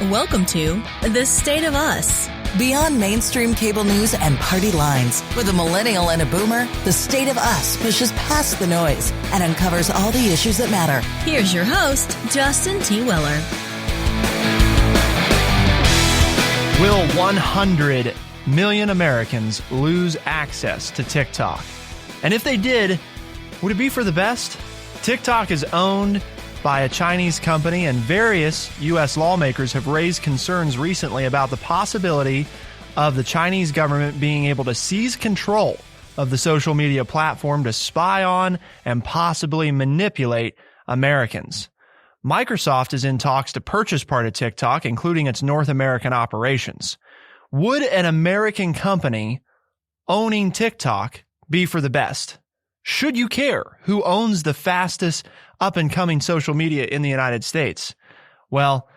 Welcome to The State of Us. Beyond mainstream cable news and party lines, with a millennial and a boomer, The State of Us pushes past the noise and uncovers all the issues that matter. Here's your host, Justin T. Weller. Will 100 million Americans lose access to TikTok? And if they did, would it be for the best? TikTok is owned by a Chinese company, and various U.S. lawmakers have raised concerns recently about the possibility of the Chinese government being able to seize control of the social media platform to spy on and possibly manipulate Americans. Microsoft is in talks to purchase part of TikTok, including its North American operations. Would an American company owning TikTok be for the best? Should you care who owns the fastest up-and-coming social media in the United States? Well,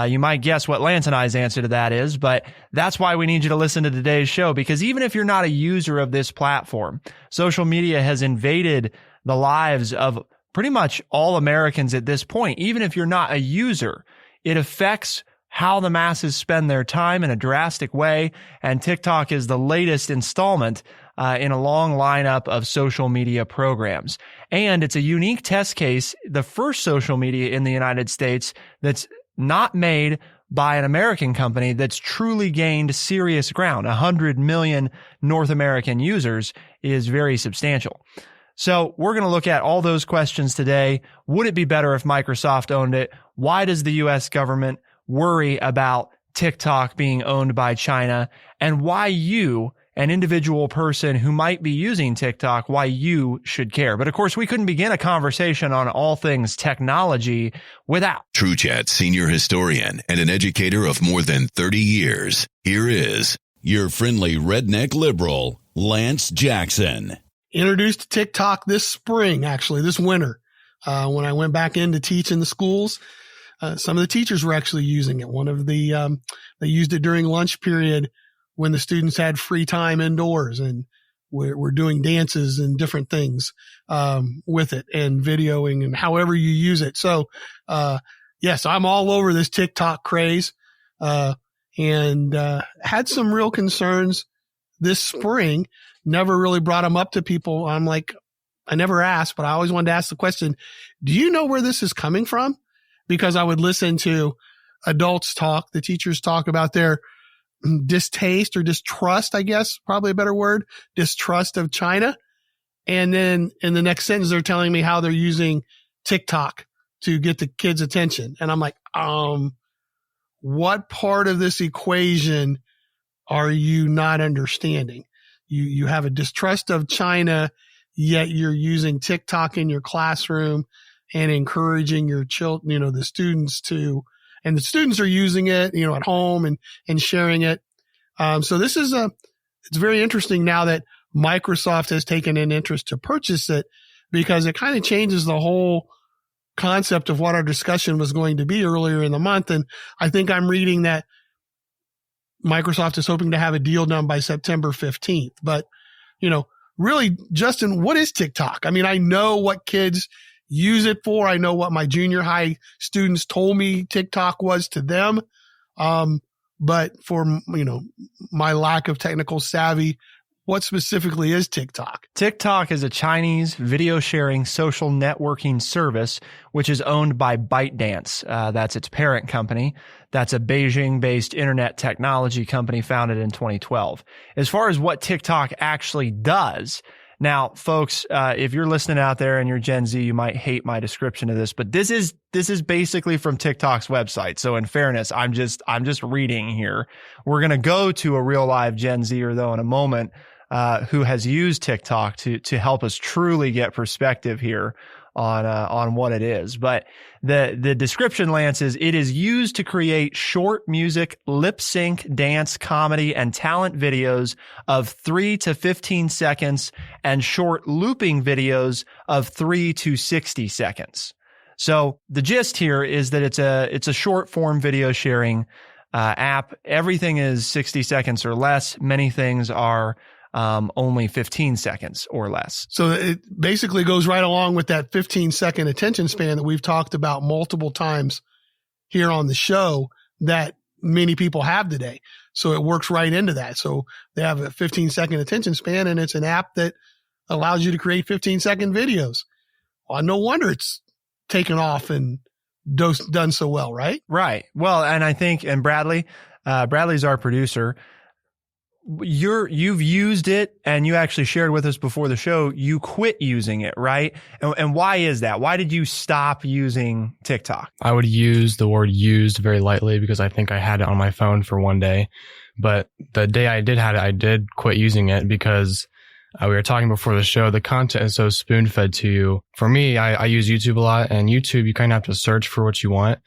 you might guess what Lance and I's answer to that is, but that's why we need you to listen to today's show, because even if you're not a user of this platform, social media has invaded the lives of pretty much all Americans at this point. Even if you're not a user, it affects how the masses spend their time in a drastic way, and TikTok is the latest installment in a long lineup of social media programs. And it's a unique test case, the first social media in the United States that's not made by an American company that's truly gained serious ground. 100 million North American users is very substantial. So we're going to look at all those questions today. Would it be better if Microsoft owned it? Why does the U.S. government worry about TikTok being owned by China? And why you, an individual person who might be using TikTok, why you should care. But of course, we couldn't begin a conversation on all things technology without TrueChat senior historian and an educator of more than 30 years. Here is your friendly redneck liberal, Lance Jackson. Introduced to TikTok this spring, actually, this winter, when I went back in to teach in the schools. Some of the teachers were actually using it. One of the, they used it during lunch period when the students had free time indoors, and we're doing dances and different things, with it, and videoing and however you use it. So, yes, I'm all over this TikTok craze, and had some real concerns this spring. Never really brought them up to people. I'm like, I never asked, but I always wanted to ask the question, do you know where this is coming from? Because I would listen to adults talk, the teachers talk about their distaste or distrust, I guess, probably a better word, distrust of China. And then in the next sentence, they're telling me how they're using TikTok to get the kids' attention. And I'm like, what part of this equation are you not understanding? You have a distrust of China, yet you're using TikTok in your classroom and encouraging your children, the students to, and the students are using it, at home and sharing it. So this is it's very interesting now that Microsoft has taken an interest to purchase it, because it kind of changes the whole concept of what our discussion was going to be earlier in the month. And I think I'm reading that Microsoft is hoping to have a deal done by September 15th. But, really, Justin, what is TikTok? I mean, I know what kids use it for. I know what my junior high students told me TikTok was to them. But for, my lack of technical savvy, what specifically is TikTok? TikTok is a Chinese video sharing social networking service, which is owned by ByteDance. That's its parent company. That's a Beijing-based internet technology company founded in 2012. As far as what TikTok actually does, now, folks, if you're listening out there and you're Gen Z, you might hate my description of this, but this is basically from TikTok's website. So in fairness, I'm just reading here. We're going to go to a real live Gen Zer though in a moment, who has used TikTok to help us truly get perspective here on what it is. But the description, Lance, is it is used to create short music, lip sync, dance, comedy, and talent videos of 3 to 15 seconds and short looping videos of 3 to 60 seconds. So the gist here is that it's a short form video sharing app. Everything is 60 seconds or less. Many things are only 15 seconds or less. So it basically goes right along with that 15-second attention span that we've talked about multiple times here on the show, that many people have today. So it works right into that. So they have a 15-second attention span, and it's an app that allows you to create 15-second videos. Well, no wonder it's taken off and done so well, right? Right. Well, and I think, and Bradley's our producer. You've used it, and you actually shared with us before the show, you quit using it, right? And why is that? Why did you stop using TikTok? I would use the word used very lightly because I think I had it on my phone for one day. But the day I did have it, I did quit using it because we were talking before the show, the content is so spoon-fed to you. For me, I use YouTube a lot, and YouTube, you kind of have to search for what you want.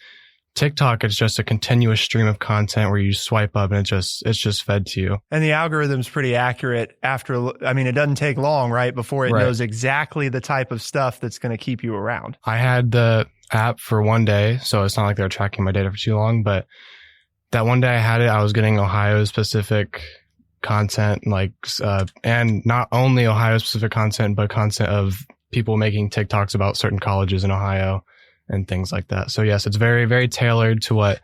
TikTok is just a continuous stream of content where you swipe up and it's just fed to you. And the algorithm's pretty accurate it doesn't take long, right? Before it knows exactly the type of stuff that's going to keep you around. I had the app for one day, so it's not like they're tracking my data for too long, but that one day I had it, I was getting Ohio specific content, and not only Ohio specific content, but content of people making TikToks about certain colleges in Ohio and things like that. So yes, it's very, very tailored to what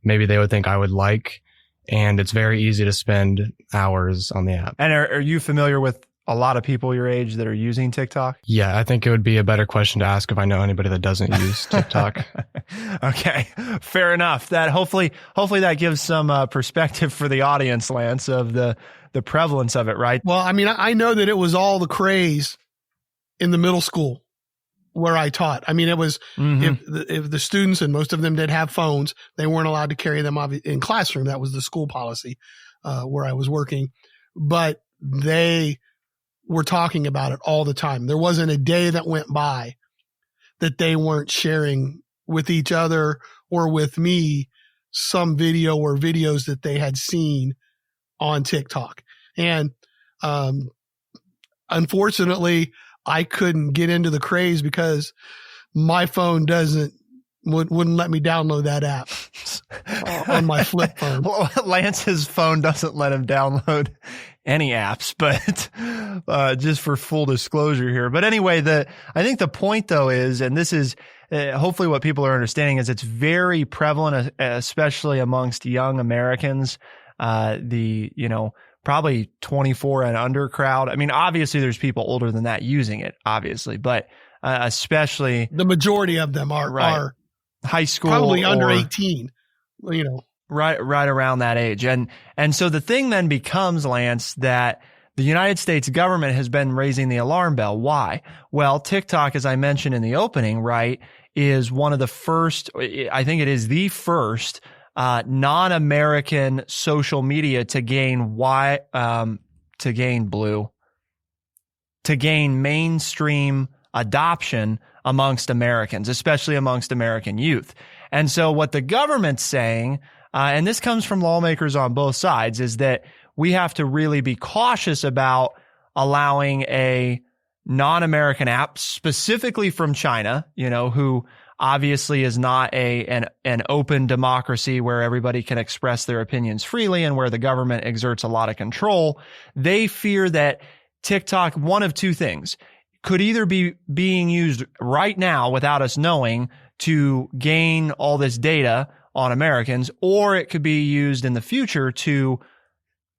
maybe they would think I would like. And it's very easy to spend hours on the app. And are you familiar with a lot of people your age that are using TikTok? Yeah, I think it would be a better question to ask if I know anybody that doesn't use TikTok. Okay, fair enough. That hopefully that gives some perspective for the audience, Lance, of the prevalence of it, right? Well, I mean, I know that it was all the craze in the middle school where I taught. I mean, it was, if the students, and most of them did have phones, they weren't allowed to carry them in classroom. That was the school policy, where I was working, but they were talking about it all the time. There wasn't a day that went by that they weren't sharing with each other or with me some video or videos that they had seen on TikTok. And, unfortunately, I couldn't get into the craze because my phone wouldn't let me download that app on my flip phone. Well, Lance's phone doesn't let him download any apps, but just for full disclosure here. But anyway, I think the point though is, and this is hopefully what people are understanding, is it's very prevalent, especially amongst young Americans. Probably 24 and under crowd. I mean, obviously there's people older than that using it, obviously, but especially the majority of them are high school, probably under 18, right around that age. And so the thing then becomes, Lance, that the United States government has been raising the alarm bell. Why? Well, TikTok, as I mentioned in the opening, right, is one of the first, I think it is the first non-American social media to gain mainstream adoption amongst Americans, especially amongst American youth. And so what the government's saying, and this comes from lawmakers on both sides, is that we have to really be cautious about allowing a non-American app, specifically from China, who obviously is not an open democracy where everybody can express their opinions freely and where the government exerts a lot of control. They fear that TikTok, one of two things, could either be being used right now without us knowing to gain all this data on Americans, or it could be used in the future to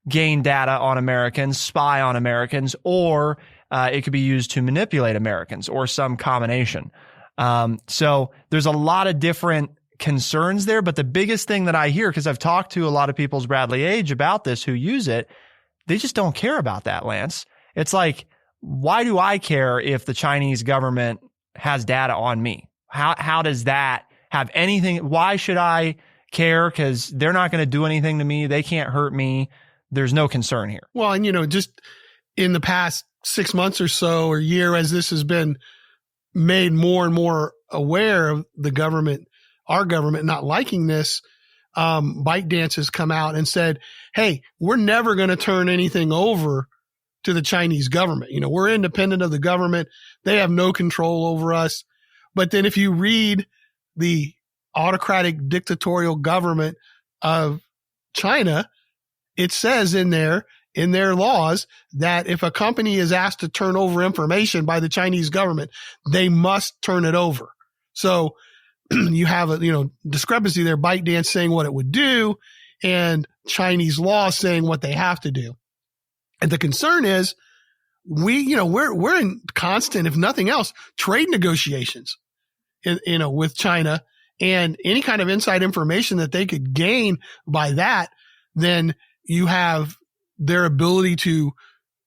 gain data on Americans, spy on Americans, or it could be used to manipulate Americans, or some combination. So there's a lot of different concerns there, but the biggest thing that I hear, because I've talked to a lot of people's Bradley age about this who use it, they just don't care about that, Lance. It's like, why do I care if the Chinese government has data on me? How does that have anything? Why should I care? Because they're not going to do anything to me. They can't hurt me. There's no concern here. Well, and just in the past 6 months or so, or year, as this has been made more and more aware of the government, our government not liking this, ByteDance has come out and said, hey, we're never going to turn anything over to the Chinese government. We're independent of the government. They have no control over us. But then if you read the autocratic dictatorial government of China, it says in their laws that if a company is asked to turn over information by the Chinese government, they must turn it over. So you have a, discrepancy there, ByteDance saying what it would do and Chinese law saying what they have to do. And the concern is we're in constant, if nothing else, trade negotiations, with China, and any kind of inside information that they could gain by that, then you have their ability to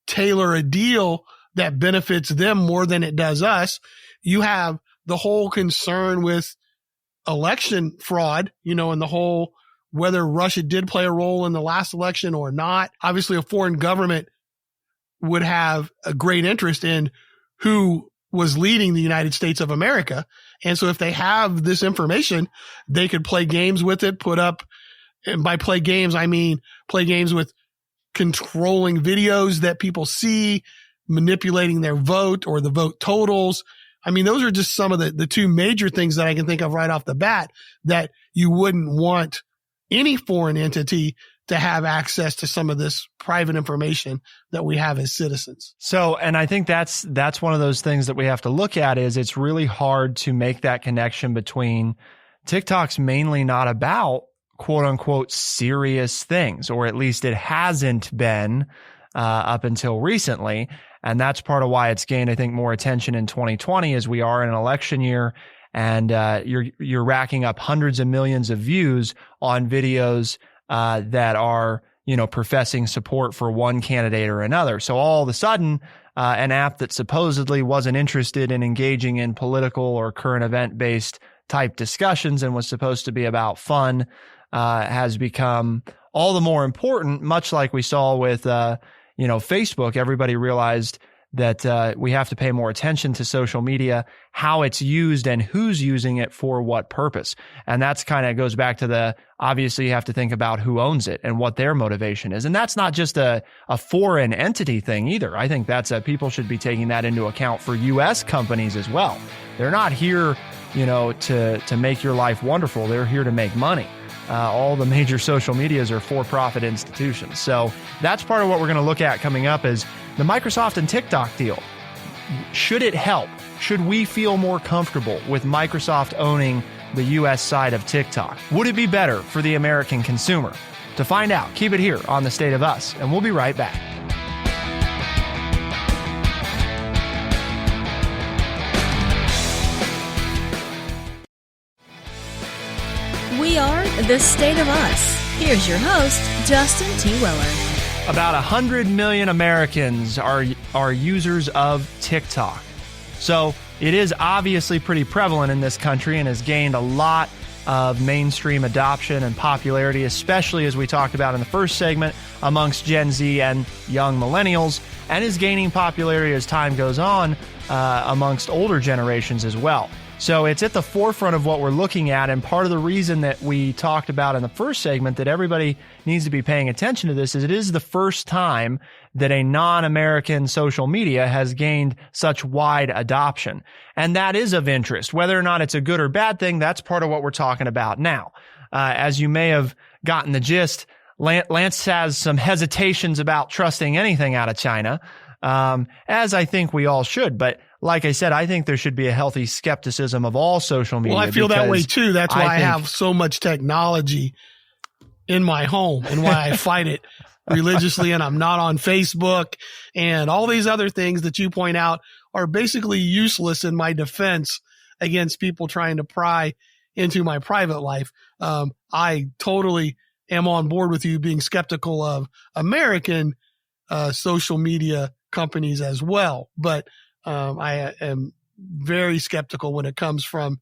tailor a deal that benefits them more than it does us. You have the whole concern with election fraud, and the whole whether Russia did play a role in the last election or not. Obviously, a foreign government would have a great interest in who was leading the United States of America. And so if they have this information, they could play games with it, and by play games, I mean play games with controlling videos that people see, manipulating their vote or the vote totals. I mean, those are just some of the two major things that I can think of right off the bat that you wouldn't want any foreign entity to have access to some of this private information that we have as citizens. So, and I think that's one of those things that we have to look at is it's really hard to make that connection between TikTok's mainly not about quote unquote serious things, or at least it hasn't been up until recently. And that's part of why it's gained, I think, more attention in 2020 as we are in an election year. And you're racking up hundreds of millions of views on videos that are, professing support for one candidate or another. So all of a sudden, an app that supposedly wasn't interested in engaging in political or current event based type discussions and was supposed to be about fun has become all the more important, much like we saw with, Facebook. Everybody realized that we have to pay more attention to social media, how it's used and who's using it for what purpose. And that's kind of goes back to obviously you have to think about who owns it and what their motivation is. And that's not just a foreign entity thing either. I think that's people should be taking that into account for U.S. companies as well. They're not here, to make your life wonderful. They're here to make money. All the major social medias are for-profit institutions. So that's part of what we're going to look at coming up is the Microsoft and TikTok deal. Should it help? Should we feel more comfortable with Microsoft owning the U.S. side of TikTok? Would it be better for the American consumer? To find out, keep it here on The State of Us, and we'll be right back. We are The State of Us. Here's your host, Justin T. Weller. About 100 million Americans are users of TikTok. So it is obviously pretty prevalent in this country and has gained a lot of mainstream adoption and popularity, especially as we talked about in the first segment amongst Gen Z and young millennials, and is gaining popularity as time goes on amongst older generations as well. So it's at the forefront of what we're looking at, and part of the reason that we talked about in the first segment that everybody needs to be paying attention to this is it is the first time that a non-American social media has gained such wide adoption. And that is of interest. Whether or not it's a good or bad thing, that's part of what we're talking about now. As you may have gotten the gist, Lance has some hesitations about trusting anything out of China, as I think we all should. But like I said, I think there should be a healthy skepticism of all social media. Well, I feel that way too. That's why I have so much technology in my home and why I fight it religiously. And I'm not on Facebook and all these other things that you point out are basically useless in my defense against people trying to pry into my private life. I totally am on board with you being skeptical of American social media companies as well. But I am very skeptical when it comes from,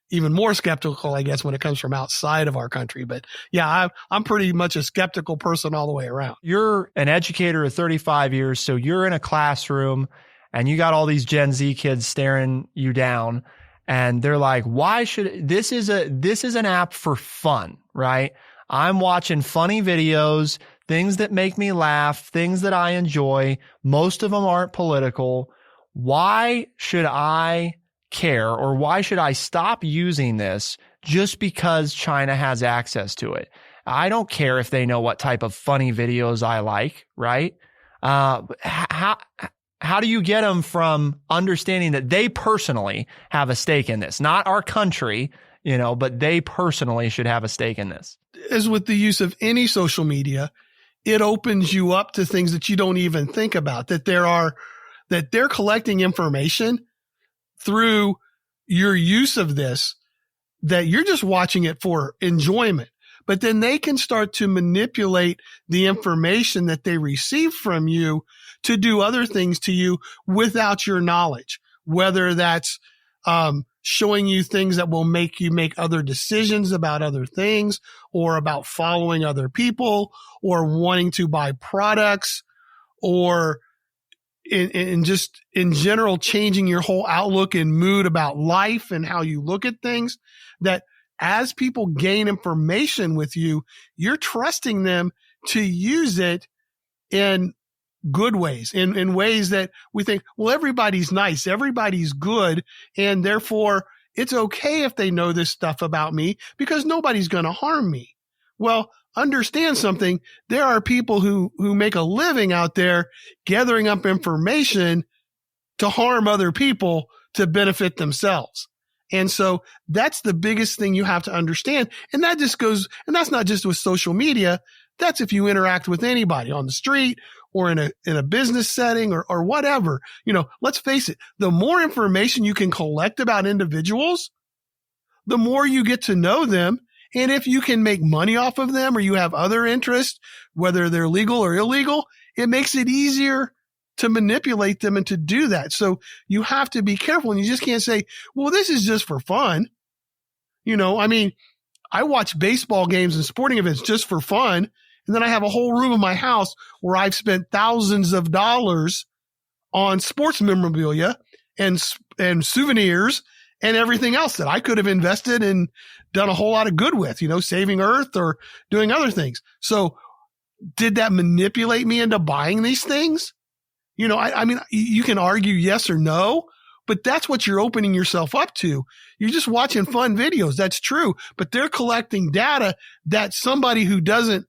even more skeptical, I guess, when it comes from outside of our country. But yeah, I'm pretty much a skeptical person all the way around. You're an educator of 35 years, so you're in a classroom and you got all these Gen Z kids staring you down and they're like, why should this is an app for fun, right? I'm watching funny videos, things that make me laugh, things that I enjoy. Most of them aren't political. Why should I care, or why should I stop using this just because China has access to it? I don't care if they know what type of funny videos I like, right? How do you get them from understanding that they personally have a stake in this? Not our country but they personally should have a stake in this. As with the use of any social media, it opens you up to things that you don't even think about, that they're collecting information through your use of this, that you're just watching it for enjoyment. But then they can start to manipulate the information that they receive from you to do other things to you without your knowledge, whether that's showing you things that will make you make other decisions about other things, or about following other people, or wanting to buy products, or in just in general changing your whole outlook and mood about life and how you look at things. That as people gain information with you, you're trusting them to use it in good ways, in ways that we think, well, everybody's nice, everybody's good, and therefore it's okay if they know this stuff about me because nobody's going to harm me. Well, understand something. There are people who make a living out there gathering up information to harm other people to benefit themselves. And so that's the biggest thing you have to understand. And that just goes, and that's not just with social media. That's if you interact with anybody on the street or in a business setting or whatever. Let's face it, the more information you can collect about individuals, the more you get to know them. And if you can make money off of them, or you have other interests, whether they're legal or illegal, it makes it easier to manipulate them and to do that. So you have to be careful, and you just can't say, well, this is just for fun. I watch baseball games and sporting events just for fun. And then I have a whole room in my house where I've spent thousands of dollars on sports memorabilia and souvenirs and everything else that I could have invested and done a whole lot of good with, saving Earth or doing other things. So did that manipulate me into buying these things? You can argue yes or no, but that's what you're opening yourself up to. You're just watching fun videos. That's true. But they're collecting data that somebody who doesn't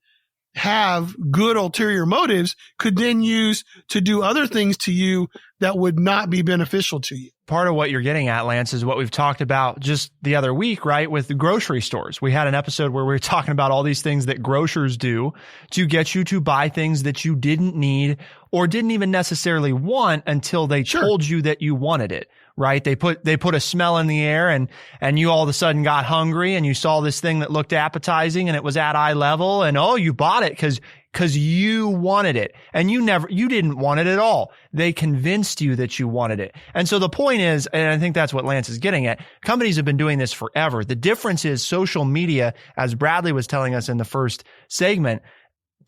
have good ulterior motives could then use to do other things to you that would not be beneficial to you. Part of what you're getting at, Lance, is what we've talked about just the other week, right? With the grocery stores. We had an episode where we were talking about all these things that grocers do to get you to buy things that you didn't need or didn't even necessarily want until they told you that you wanted it. Right? They put a smell in the air and you all of a sudden got hungry and you saw this thing that looked appetizing and it was at eye level and you bought it because you wanted it and you didn't want it at all. They convinced you that you wanted it. And so the point is, and I think that's what Lance is getting at, companies have been doing this forever. The difference is social media, as Bradley was telling us in the first segment,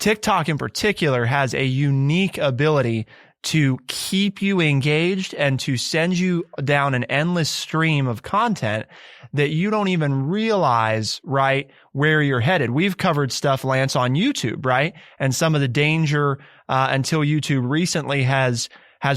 TikTok in particular has a unique ability to keep you engaged and to send you down an endless stream of content that you don't even realize, right, where you're headed. We've covered stuff, Lance, on YouTube, right? And some of the danger until YouTube recently has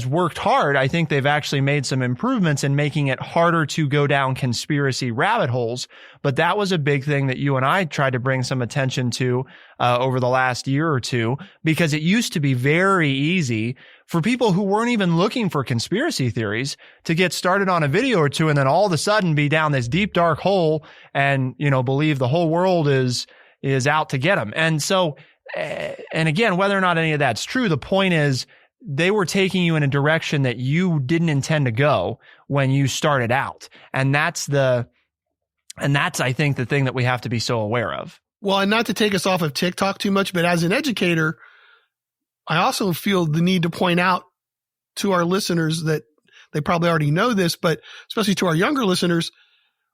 worked hard. I think they've actually made some improvements in making it harder to go down conspiracy rabbit holes. But that was a big thing that you and I tried to bring some attention to over the last year or two, because it used to be very easy for people who weren't even looking for conspiracy theories to get started on a video or two and then all of a sudden be down this deep, dark hole and, believe the whole world is out to get them. And so, and again, whether or not any of that's true, the point is, they were taking you in a direction that you didn't intend to go when you started out. And that's, I think, the thing that we have to be so aware of. Well, and not to take us off of TikTok too much, but as an educator, I also feel the need to point out to our listeners that they probably already know this, but especially to our younger listeners,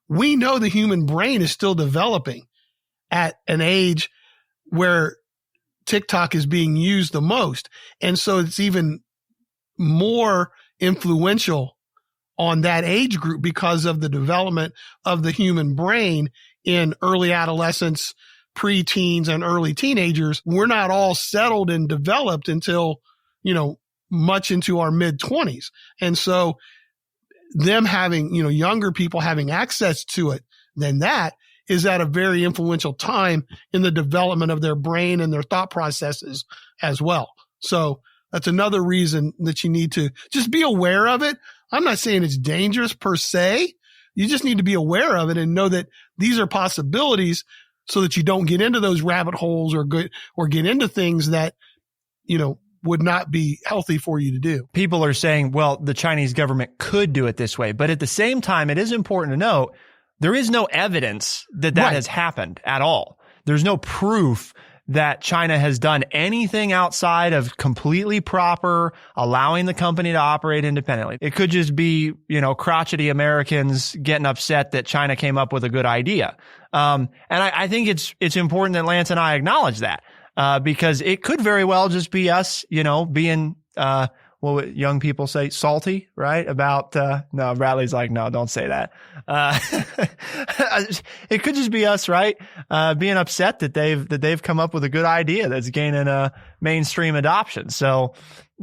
we know the human brain is still developing at an age where TikTok is being used the most. And so it's even more influential on that age group because of the development of the human brain in early adolescence, preteens, and early teenagers. We're not all settled and developed until, much into our mid-20s. And so them having, younger people having access to it than that is at a very influential time in the development of their brain and their thought processes as well. So that's another reason that you need to just be aware of it. I'm not saying it's dangerous per se, You just need to be aware of it and know that these are possibilities so that you don't get into those rabbit holes or get into things that, would not be healthy for you to do. People are saying, well, the Chinese government could do it this way. But at the same time, it is important to note there is no evidence that Right. has happened at all. There's no proof that China has done anything outside of completely proper, allowing the company to operate independently. It could just be, crotchety Americans getting upset that China came up with a good idea. And I think it's important that Lance and I acknowledge that, because it could very well just be us, being, what young people say, salty, right? About, no, Bradley's like, no, don't say that. It could just be us, right? Being upset that they've come up with a good idea that's gaining a mainstream adoption. So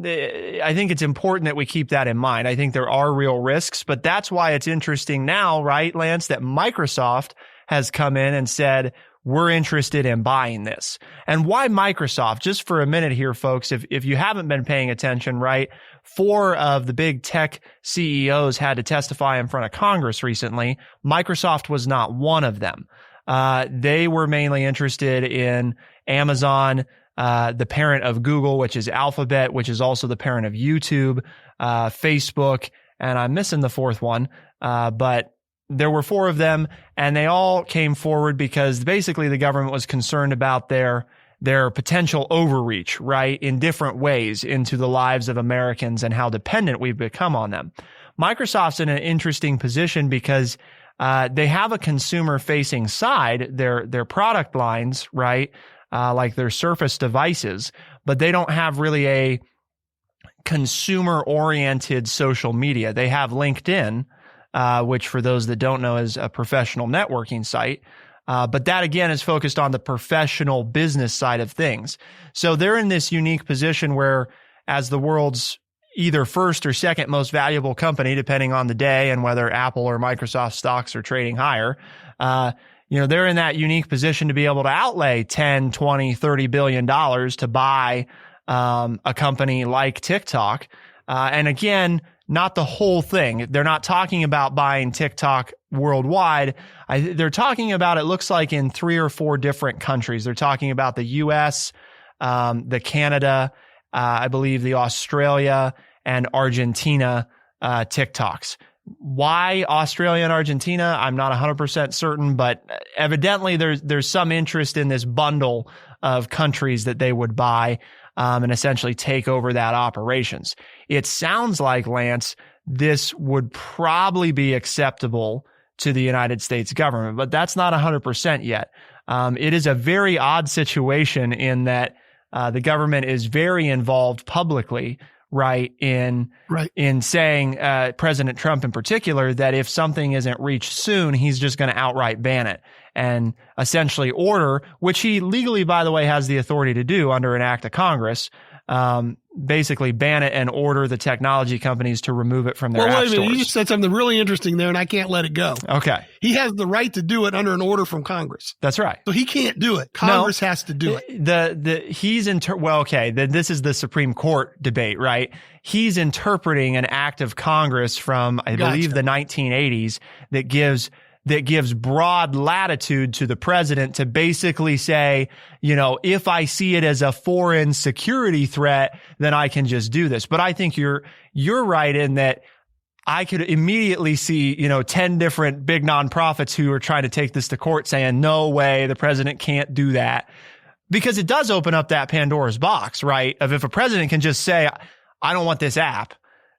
I think it's important that we keep that in mind. I think there are real risks, but that's why it's interesting now, right, Lance, that Microsoft has come in and said, we're interested in buying this. And why Microsoft? Just for a minute here, folks, if you haven't been paying attention, right, 4 of the big tech CEOs had to testify in front of Congress recently. Microsoft was not one of them. They were mainly interested in Amazon, the parent of Google, which is Alphabet, which is also the parent of YouTube, Facebook, and I'm missing the 4th one, but there were 4 of them, and they all came forward because basically the government was concerned about their potential overreach, right, in different ways into the lives of Americans and how dependent we've become on them. Microsoft's in an interesting position because they have a consumer-facing side, their product lines, right, like their Surface devices, but they don't have really a consumer-oriented social media. They have LinkedIn, which for those that don't know is a professional networking site. But that again is focused on the professional business side of things. So they're in this unique position where as the world's either first or second most valuable company, depending on the day and whether Apple or Microsoft stocks are trading higher, they're in that unique position to be able to outlay 10, 20, $30 billion to buy a company like TikTok. And again, not the whole thing. They're not talking about buying TikTok worldwide. They're talking about, it looks like, in 3 or 4 different countries. They're talking about the US, the Canada, I believe the Australia and Argentina TikToks. Why Australia and Argentina? I'm not 100% certain, but evidently there's some interest in this bundle of countries that they would buy and essentially take over that operations. It sounds like, Lance, this would probably be acceptable to the United States government, but that's not 100% yet. It is a very odd situation in that the government is very involved publicly, right, in saying, President Trump in particular, that if something isn't reached soon, he's just going to outright ban it and essentially order, which he legally, by the way, has the authority to do under an act of Congress, basically ban it and order the technology companies to remove it from their app stores. You just said something really interesting there, and I can't let it go. Okay. He has the right to do it under an order from Congress. That's right. So he can't do it. Congress has to do it. This is the Supreme Court debate, right? He's interpreting an act of Congress from, I believe, the 1980s that gives broad latitude to the president to basically say, if I see it as a foreign security threat, then I can just do this. But I think you're right in that I could immediately see, 10 different big nonprofits who are trying to take this to court saying, no way, the president can't do that. Because it does open up that Pandora's box, right? Of if a president can just say, I don't want this app,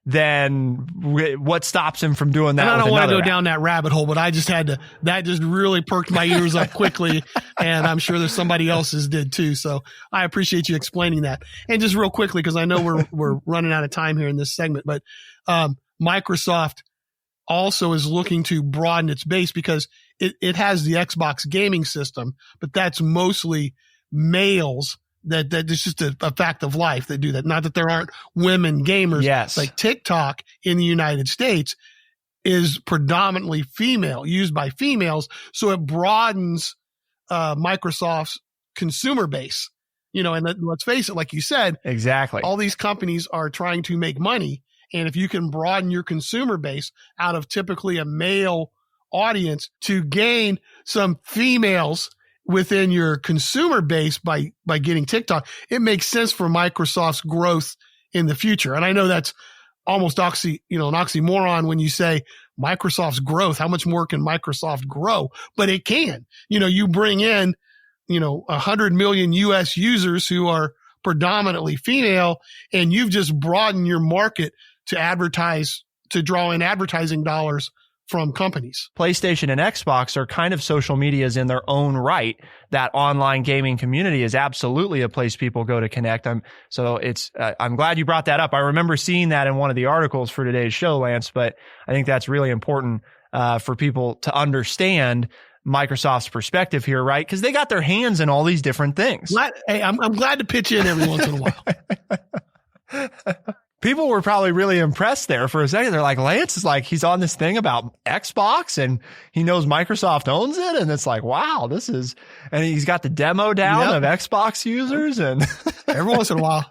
then what stops him from doing that? And I don't want to go app? down that rabbit hole, but I just had to, that just really perked my ears up quickly. And I'm sure there's somebody else's did too. So I appreciate you explaining that. And just real quickly, because I know we're running out of time here in this segment, but Microsoft also is looking to broaden its base because it has the Xbox gaming system, but that's mostly males. That it's just a fact of life that do that. Not that there aren't women gamers. Yes. Like TikTok in the United States is predominantly female, used by females. So it broadens Microsoft's consumer base. And let's face it, like you said, exactly, all these companies are trying to make money. And if you can broaden your consumer base out of typically a male audience to gain some females within your consumer base by getting TikTok, it makes sense for Microsoft's growth in the future. And I know that's almost an oxymoron when you say Microsoft's growth. How much more can Microsoft grow? But it can. You bring in, 100 million US users who are predominantly female, and you've just broadened your market to draw in advertising dollars from companies. PlayStation and Xbox are kind of social medias in their own right. That online gaming community is absolutely a place people go to connect. I'm glad you brought that up. I remember seeing that in one of the articles for today's show, Lance, but I think that's really important for people to understand Microsoft's perspective here, right? Because they got their hands in all these different things. I'm glad to pitch in every once in a while. People were probably really impressed there for a second. They're like, Lance is like, he's on this thing about Xbox and he knows Microsoft owns it. And it's like, wow, and he's got the demo down of Xbox users and every once in a while.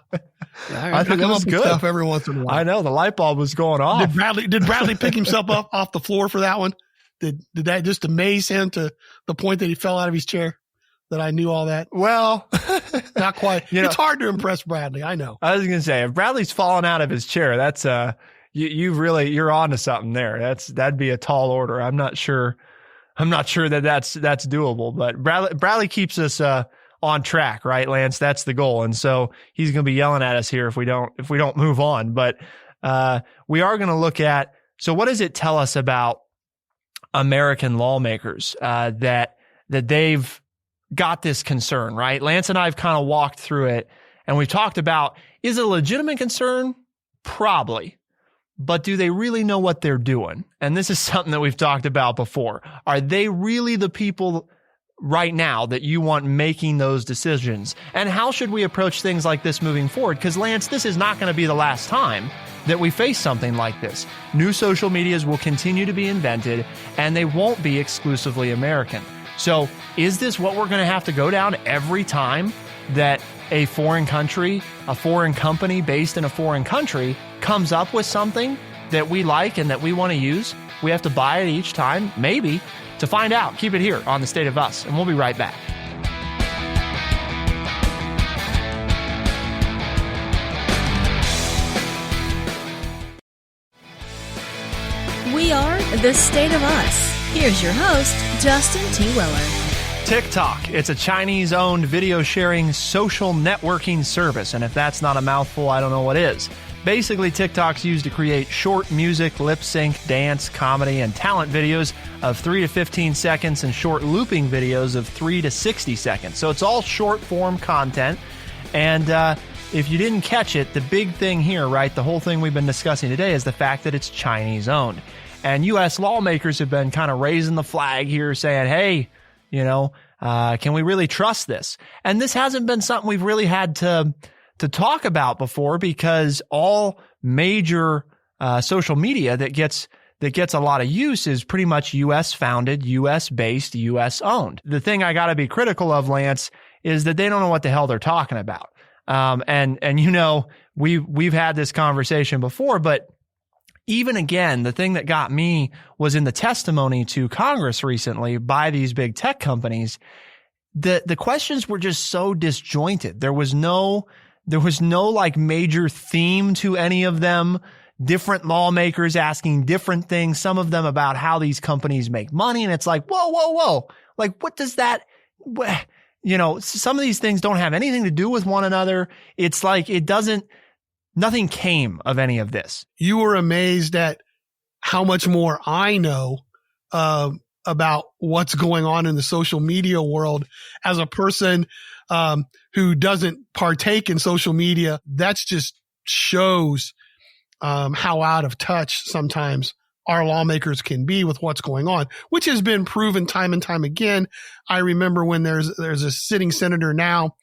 I think it was good. Stuff every once in a while. I know the light bulb was going off. Did Bradley pick himself up off the floor for that one? Did that just amaze him to the point that he fell out of his chair? That I knew all that? Well, not quite. It's hard to impress Bradley. I know. I was going to say, if Bradley's fallen out of his chair, that's you're on to something there. That'd be a tall order. I'm not sure that that's doable, but Bradley keeps us on track, right, Lance? That's the goal. And so he's going to be yelling at us here if we don't move on. But we are going to look at, so what does it tell us about American lawmakers that they've got this concern, right? Lance and I have kind of walked through it and we've talked about, is it a legitimate concern? Probably. But do they really know what they're doing? And this is something that we've talked about before. Are they really the people right now that you want making those decisions? And how should we approach things like this moving forward? Because Lance, this is not going to be the last time that we face something like this. New social medias will continue to be invented and they won't be exclusively American. So is this what we're going to have to go down every time that a foreign country, a foreign company based in a foreign country comes up with something that we like and that we want to use? We have to buy it each time? Maybe. To find out, keep it here on The State of Us, and we'll be right back. We are The State of Us. Here's your host, Justin T. Willer. TikTok. It's a Chinese-owned video-sharing social networking service, and if that's not a mouthful, I don't know what is. Basically, TikTok's used to create short music, lip-sync, dance, comedy, and talent videos of 3 to 15 seconds and short looping videos of 3 to 60 seconds. So it's all short-form content, and if you didn't catch it, the big thing here, right, the whole thing we've been discussing today is the fact that it's Chinese-owned. And U.S. lawmakers have been kind of raising the flag here saying, hey, can we really trust this? And this hasn't been something we've really had to talk about before because all major social media that gets a lot of use is pretty much U.S. founded, U.S. based, U.S. owned. The thing I got to be critical of, Lance, is that they don't know what the hell they're talking about. And we've had this conversation before, but even again, the thing that got me was in the testimony to Congress recently by these big tech companies. The questions were just so disjointed. There was no like major theme to any of them. Different lawmakers asking different things, some of them about how these companies make money. And it's like, whoa. Like, what does that, some of these things don't have anything to do with one another. It's like, nothing came of any of this. You were amazed at how much more I know about what's going on in the social media world as a person who doesn't partake in social media. That's just shows how out of touch sometimes our lawmakers can be with what's going on, which has been proven time and time again. I remember when there's a sitting senator now,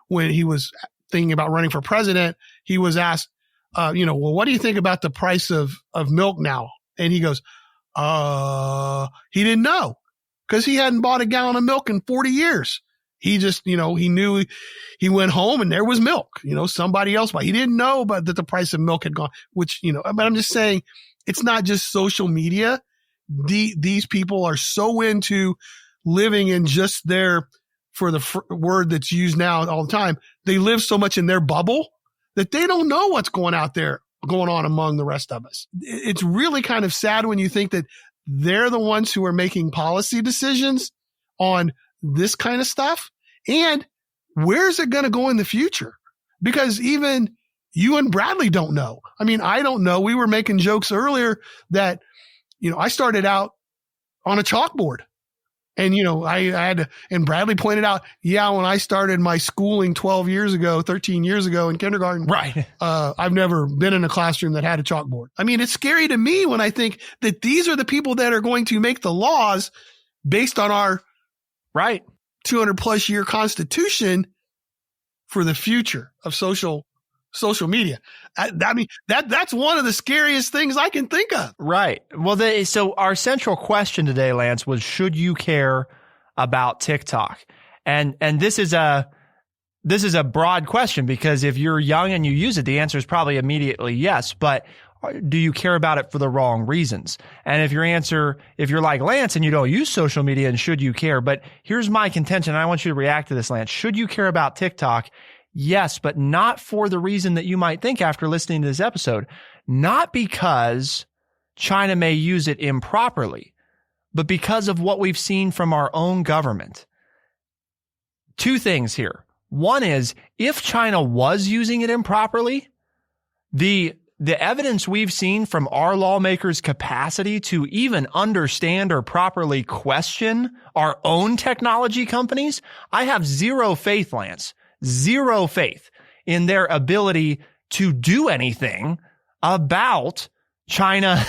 when he was thinking about running for president, he was asked, well, what do you think about the price of milk now? And he goes, he didn't know because he hadn't bought a gallon of milk in 40 years. He just, he knew he went home and there was milk, somebody else bought. He didn't know about that the price of milk had gone, which, but I'm just saying it's not just social media. these people are so into living in just their, for the word that's used now all the time, they live so much in their bubble that they don't know what's going on among the rest of us. It's really kind of sad when you think that they're the ones who are making policy decisions on this kind of stuff. And where's it going to go in the future? Because even you and Bradley don't know. I mean, I don't know. We were making jokes earlier that, I started out on a chalkboard. And, I had to, and Bradley pointed out, when I started my schooling 13 years ago in kindergarten, right. I've never been in a classroom that had a chalkboard. I mean, it's scary to me when I think that these are the people that are going to make the laws based on our 200 plus year Constitution for the future of social media. I mean, that's one of the scariest things I can think of. Right. Well, so our central question today, Lance, was, should you care about TikTok? And this is a broad question, because if you're young and you use it, the answer is probably immediately yes. But do you care about it for the wrong reasons? And if you're like Lance and you don't use social media, and should you care? But here's my contention. I want you to react to this, Lance. Should you care about TikTok? Yes, but not for the reason that you might think after listening to this episode. Not because China may use it improperly, but because of what we've seen from our own government. Two things here. One is, if China was using it improperly, the evidence we've seen from our lawmakers' capacity to even understand or properly question our own technology companies, I have zero faith, Lance. Zero faith in their ability to do anything about China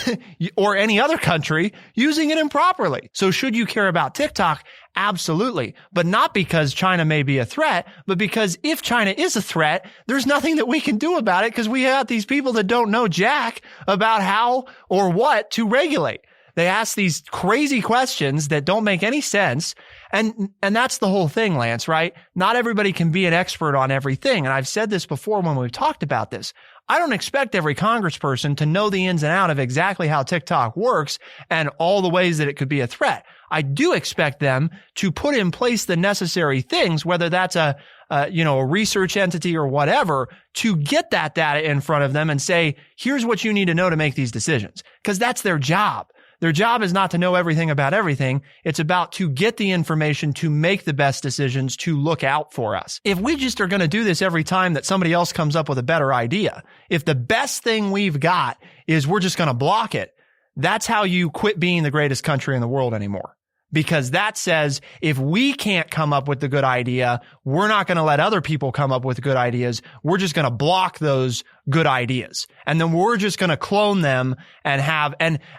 or any other country using it improperly. So should you care about TikTok? Absolutely. But not because China may be a threat, but because if China is a threat, there's nothing that we can do about it, because we have these people that don't know jack about how or what to regulate. They ask these crazy questions that don't make any sense. And that's the whole thing, Lance, right? Not everybody can be an expert on everything. And I've said this before when we've talked about this. I don't expect every congressperson to know the ins and outs of exactly how TikTok works and all the ways that it could be a threat. I do expect them to put in place the necessary things, whether that's a research entity or whatever, to get that data in front of them and say, here's what you need to know to make these decisions. Because that's their job. Their job is not to know everything about everything. It's about to get the information to make the best decisions, to look out for us. If we just are going to do this every time that somebody else comes up with a better idea, if the best thing we've got is we're just going to block it, that's how you quit being the greatest country in the world anymore. Because that says, if we can't come up with the good idea, we're not going to let other people come up with good ideas. We're just going to block those good ideas. And then we're just going to clone them and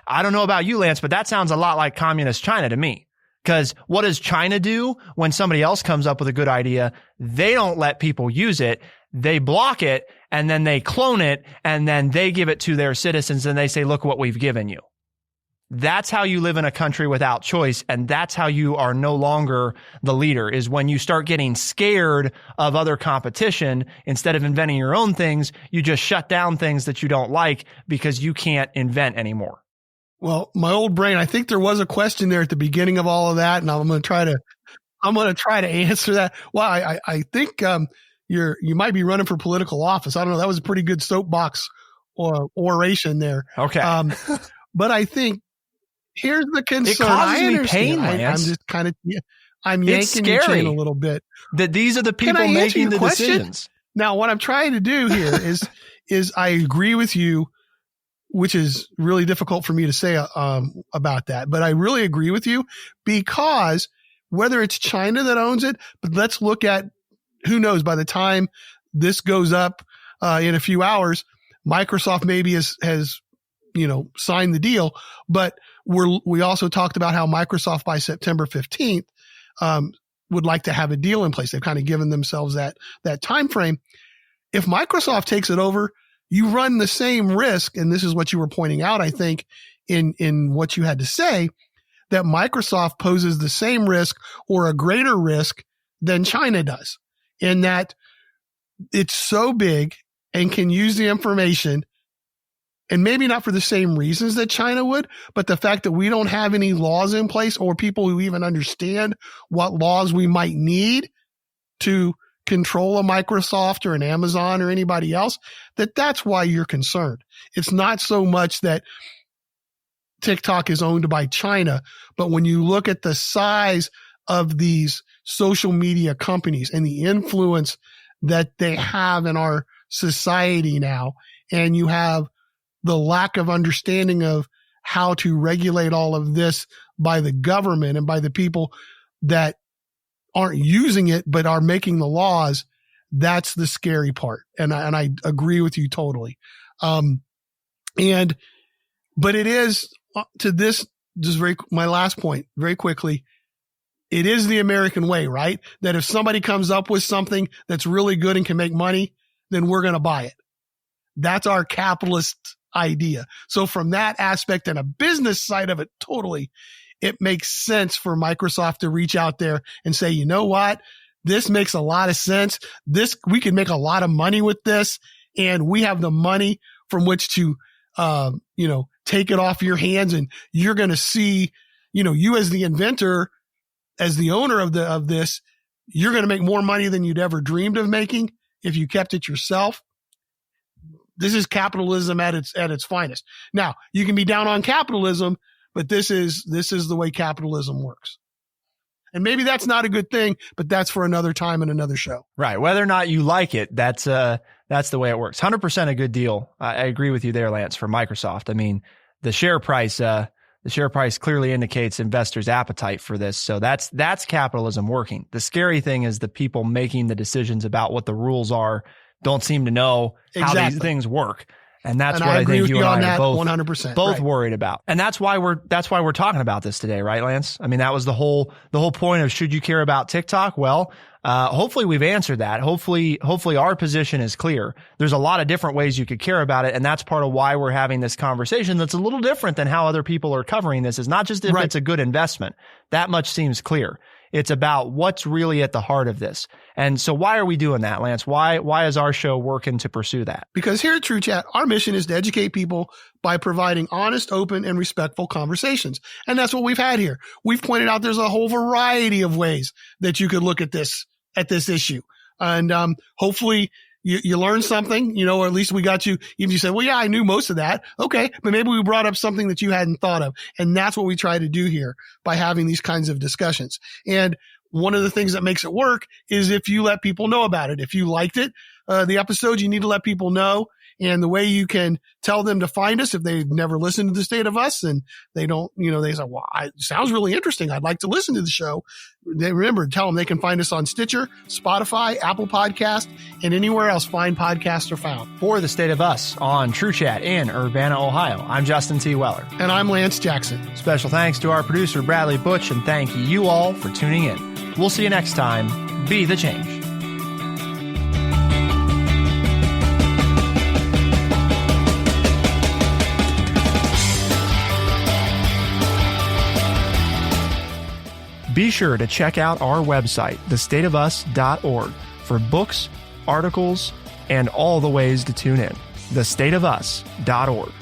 I don't know about you, Lance, but that sounds a lot like communist China to me. Because what does China do when somebody else comes up with a good idea? They don't let people use it. They block it, and then they clone it, and then they give it to their citizens, and they say, look what we've given you. That's how you live in a country without choice, and that's how you are no longer the leader, is when you start getting scared of other competition. Instead of inventing your own things, you just shut down things that you don't like because you can't invent anymore. Well, my old brain, I think there was a question there at the beginning of all of that, and I'm going to try to answer that. Well, I think you might be running for political office. I don't know. That was a pretty good soapbox oration there. Okay. But I think here's the concern. It causes me pain, Lance. I'm just kind of, I'm yanking your chain a little bit. That these are the people making the decisions. Now, what I'm trying to do here is I agree with you, which is really difficult for me to say about that. But I really agree with you, because whether it's China that owns it, but let's look at, who knows, by the time this goes up in a few hours, Microsoft maybe has signed the deal. But we also talked about how Microsoft by September 15th would like to have a deal in place. They've kind of given themselves that time frame. If Microsoft takes it over, you run the same risk, and this is what you were pointing out, I think, in what you had to say, that Microsoft poses the same risk or a greater risk than China does, in that it's so big and can use the information And maybe not for the same reasons that China would, but the fact that we don't have any laws in place or people who even understand what laws we might need to control a Microsoft or an Amazon or anybody else, that's why you're concerned. It's not so much that TikTok is owned by China, but when you look at the size of these social media companies and the influence that they have in our society now, and you have the lack of understanding of how to regulate all of this by the government and by the people that aren't using it but are making the laws, that's the scary part. And I agree with you totally. But it is to this, my last point very quickly. It is the American way, right? That if somebody comes up with something that's really good and can make money, then we're going to buy it. That's our capitalist idea. So from that aspect and a business side of it, totally, it makes sense for Microsoft to reach out there and say, you know what? This makes a lot of sense. We can make a lot of money with this, and we have the money from which to, take it off your hands. And you're going to see, you as the inventor, as the owner of this, you're going to make more money than you'd ever dreamed of making if you kept it yourself. This is capitalism at its finest. Now, you can be down on capitalism, but this is the way capitalism works. And maybe that's not a good thing, but that's for another time and another show. Right. Whether or not you like it, that's the way it works. 100% a good deal. I agree with you there, Lance, for Microsoft. I mean, the share price clearly indicates investors' appetite for this. So that's capitalism working. The scary thing is the people making the decisions about what the rules are don't seem to know how these things work. And that's what I think you and I are both 100%, both right. worried about. And that's why we're talking about this today, right, Lance? I mean, that was the whole point of should you care about TikTok? Well, hopefully we've answered that. Hopefully our position is clear. There's a lot of different ways you could care about it. And that's part of why we're having this conversation that's a little different than how other people are covering this. Is not just if it's a good investment. That much seems clear. It's about what's really at the heart of this. And so why are we doing that, Lance? Why is our show working to pursue that? Because here at True Chat, our mission is to educate people by providing honest, open, and respectful conversations. And that's what we've had here. We've pointed out there's a whole variety of ways that you could look at this issue. And hopefully you learned something, or at least we got you, even if you said, well, yeah, I knew most of that. Okay. But maybe we brought up something that you hadn't thought of. And that's what we try to do here by having these kinds of discussions. And one of the things that makes it work is if you let people know about it. If you liked it, the episode, you need to let people know. And the way you can tell them to find us if they've never listened to The State of Us and they don't, they say, well, it sounds really interesting. I'd like to listen to the show. Tell them they can find us on Stitcher, Spotify, Apple Podcast, and anywhere else fine podcasts are found. For The State of Us on True Chat in Urbana, Ohio, I'm Justin T. Weller. And I'm Lance Jackson. Special thanks to our producer, Bradley Butch, and thank you all for tuning in. We'll see you next time. Be the change. Be sure to check out our website, thestateofus.org, for books, articles, and all the ways to tune in. Thestateofus.org.